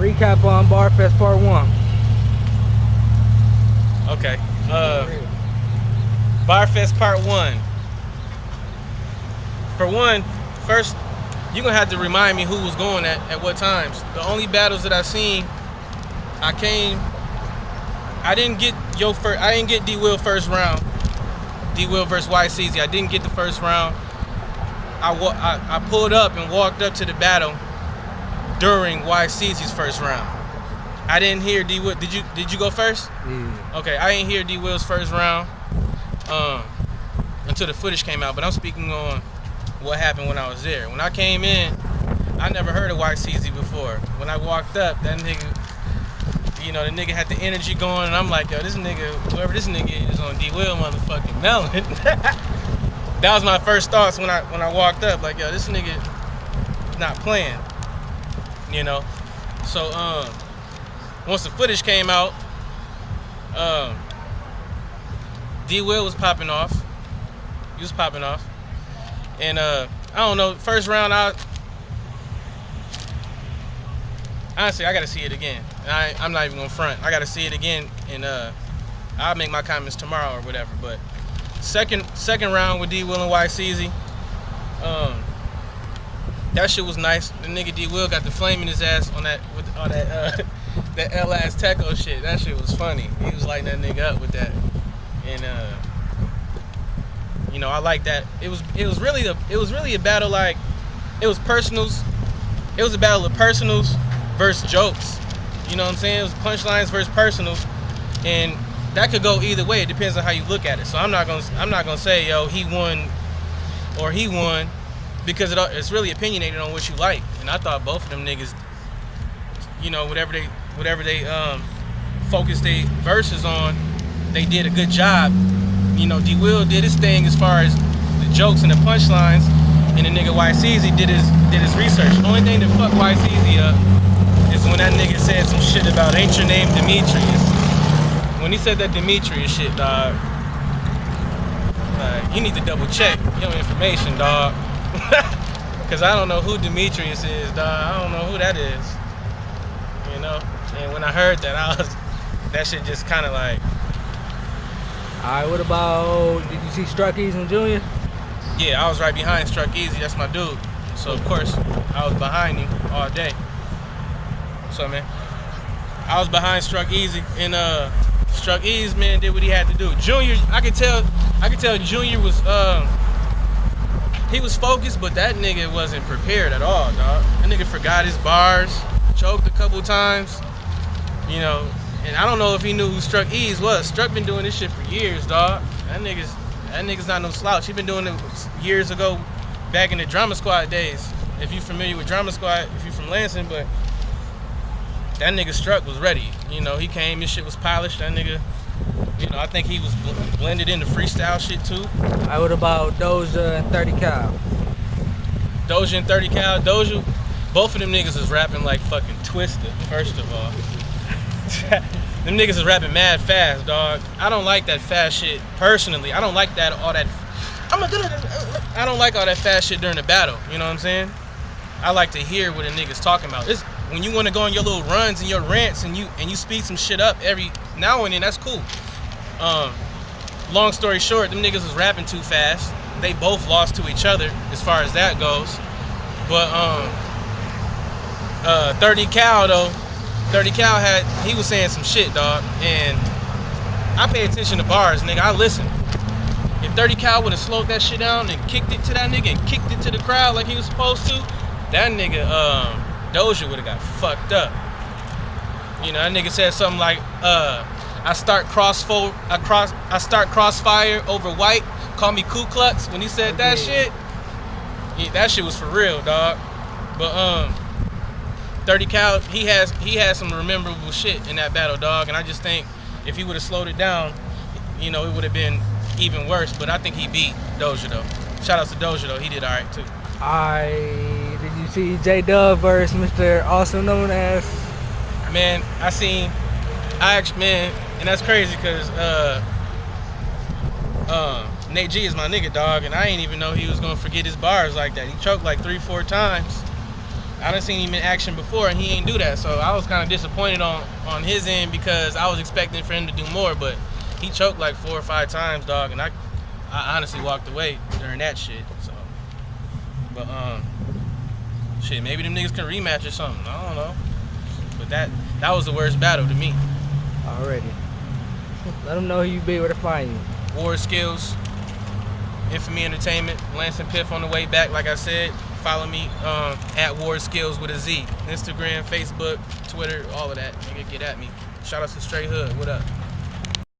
Recap on Barfest Part 1. Okay. Barfest Part 1. For one, first, you're going to have to remind me who was going at what times. The only battles that I seen, I didn't get D-Will first round. D-Will versus YCZ. I didn't get the first round. I pulled up and walked up to the battle during YCZ's first round. I didn't hear D-Will. Did you go first? Yeah. Okay, I didn't hear D-Will's first round until the footage came out, but I'm speaking on what happened when I was there. When I came in, I never heard of YCZ before. When I walked up, that nigga, the nigga had the energy going, and I'm like, yo, this nigga, whoever this nigga is on D-Will motherfucking melon. That was my first thoughts when I walked up, like, yo, this nigga not playing, So, once the footage came out, D-Will was popping off. He was popping off. And, I don't know, first round, honestly, I gotta see it again. I'm not even gonna front. I gotta see it again, and I'll make my comments tomorrow or whatever. But second round with D-Will and YCZ, that shit was nice. The nigga D-Will got the flame in his ass on that with all that that L-ass Techo shit. That shit was funny. He was lighting that nigga up with that, and I like that. It was really a battle, like, it was personals. It was a battle of personals versus jokes. You know what I'm saying? It was punchlines versus personals, and that could go either way. It depends on how you look at it. So I'm not gonna say, yo, he won or he won, because it's really opinionated on what you like. And I thought both of them niggas, whatever they focused their verses on, they did a good job. D-Will did his thing as far as the jokes and the punchlines, and the nigga YCZ did his research. The only thing that fucked YCZ up is when that nigga said some shit about, ain't your name Demetrius? When he said that Demetrius shit, dog, you need to double check your information, dog. Cause I don't know who Demetrius is, dog. I don't know who that is. And when I heard that, that shit just kind of like. Alright, what about, did you see Struck Easy and Junior? Yeah, I was right behind Struck Easy. That's my dude. So of course I was behind him all day. So man, I was behind Struck Easy, and Struck Easy, man, did what he had to do. Junior, I could tell Junior was he was focused, but that nigga wasn't prepared at all, dog. That nigga forgot his bars, choked a couple times, and I don't know if he knew who Struck Ease was. Struck been doing this shit for years, dog. That nigga's not no slouch. He been doing it years ago, back in the Drama Squad days. If you familiar with Drama Squad, if you from Lansing, but that nigga Struck was ready. He came, his shit was polished. That nigga, I think he was blended into freestyle shit too. Alright, what about Doja and 30 Cal? Doja and 30 Cal, both of them niggas is rapping like fucking Twisted, first of all. Them niggas is rapping mad fast, dog. I don't like that fast shit, personally. I don't like all that. I don't like all that fast shit during the battle, you know what I'm saying? I like to hear what a nigga's talking about. When you want to go on your little runs and your rants and you speed some shit up every now and then, that's cool. Long story short, them niggas was rapping too fast. They both lost to each other as far as that goes. But 30 Cal though, 30 Cal he was saying some shit, dog. And I pay attention to bars, nigga. I listen. If 30 Cal would have slowed that shit down and kicked it to that nigga and kicked it to the crowd like he was supposed to, that nigga Doja would have got fucked up. That nigga said something like, I start crossfire over white, call me Ku Klux. When he said that shit, yeah, that shit was for real, dog. But 30 Cal, he has some memorable shit in that battle, dog. And I just think if he would have slowed it down, it would have been even worse. But I think he beat Doja though. Shout out to Doja though, he did alright too. Did you see J-Dub versus Mr. also known as? Man, man, and that's crazy because Nate G is my nigga, dog, and I ain't even know he was gonna forget his bars like that. He choked like 3-4 times. I done seen him in action before, and he ain't do that. So I was kind of disappointed on his end because I was expecting for him to do more, but he choked like 4 or 5 times, dog, and I honestly walked away during that shit. So, but shit, maybe them niggas can rematch or something. I don't know. But that was the worst battle to me. Already. Let them know who you be, where to find you. War Skillz, Infamy Entertainment, Lance and Piff on the way back. Like I said, follow me at War Skillz with a Z. Instagram, Facebook, Twitter, all of that. Nigga, get at me. Shout out to Straight Hood. What up?